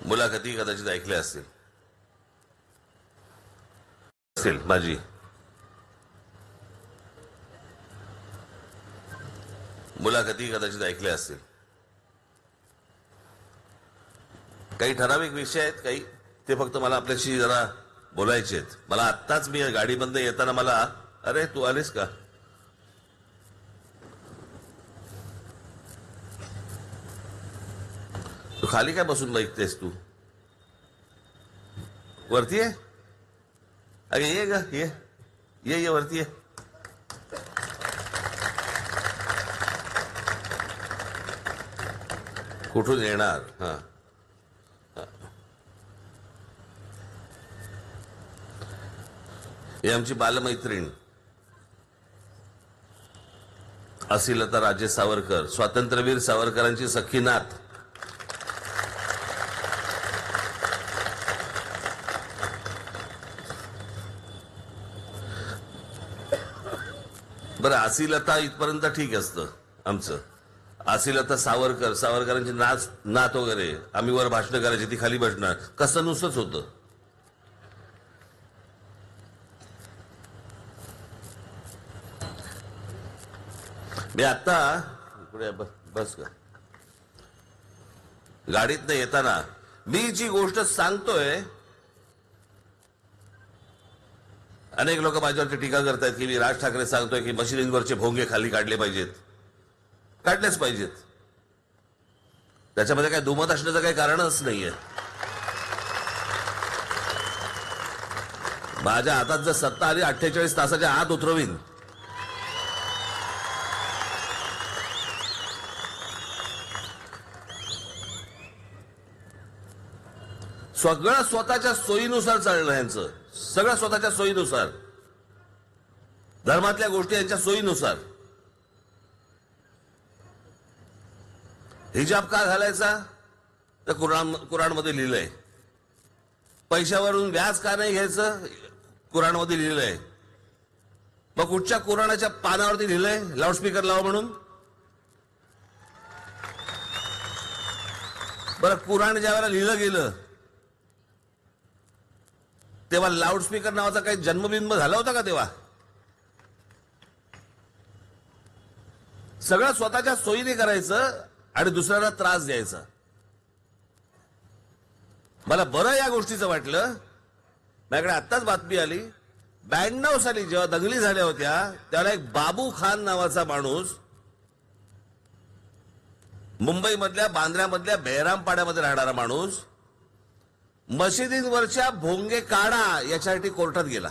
मुलाखती कदाचित ऐकल्या असतील माझी मुलाखती कदाचित ऐकल्या असतील. काही ठराविक विषय आहेत, काही ते फक्त मला आपल्याशी जरा बोलायचे आहेत. मला आत्ताच मी गाडीबंद येताना मला अरे तू आलीस का, तू खाली काय बसून बघतेस, तू वरती आहे. अरे ये ग ये ये ये वरती ये. कुठून येणार. हा ही आमची बालमैत्रीण असिलता राजे सावरकर, स्वातंत्र्यवीर सावरकरांची सख्खी नात. बरं, असिलता इथपर्यंत ठीक असतं आमचं. असिलता सावरकर, सावरकरांची नात वगैरे, आम्ही वर भाषण करायची, ती खाली बसणार, कसं नुसतंच होतं. मी आता इकडे बस का गाडीत नाही येताना मी जी गोष्ट सांगतोय, अनेक लोक माझ्यावरती टीका करतायत की मी राज ठाकरे सांगतोय की मशिदींवरचे भोंगे खाली काढले पाहिजेत. काढलेच पाहिजेत, त्याच्यामध्ये काही दुमत असण्याचं काही कारणच नाहीये. माझ्या हातात जर सत्ता आली 48 तासाच्या आत उतरवीन. सगळं स्वतःच्या सोयीनुसार चालणं यांचं, सगळं स्वतःच्या सोयीनुसार, धर्मातल्या गोष्टी यांच्या सोयीनुसार. हिजाब का घालायचा तर कुराणमध्ये लिहिलंय. पैशावरून व्याज का नाही घ्यायचं कुराणमध्ये लिहिलंय. मग कुठच्या कुराणाच्या पानावरती लिहिलंय लाऊडस्पीकर लावा म्हणून. बरं, कुराण ज्यावेळेला लिहिलं गेलं तेव्हा लाऊडस्पीकर नावाचा काही जन्मबिंब झाला होता का तेव्हा. सगळं स्वतःच्या सोयीने करायचं आणि दुसऱ्याला त्रास द्यायचा. मला बरं या गोष्टीचं वाटलं. माझ्याकडे आत्ताच बातमी आली, 92 साली जेव्हा दंगली झाल्या होत्या त्यावेळेला एक बाबू खान नावाचा माणूस मुंबईमधल्या बांद्र्यामधल्या बेहरामपाड्यामध्ये राहणारा माणूस मशिदींवरच्या भोंगे काढा याच्यासाठी कोर्टात गेला.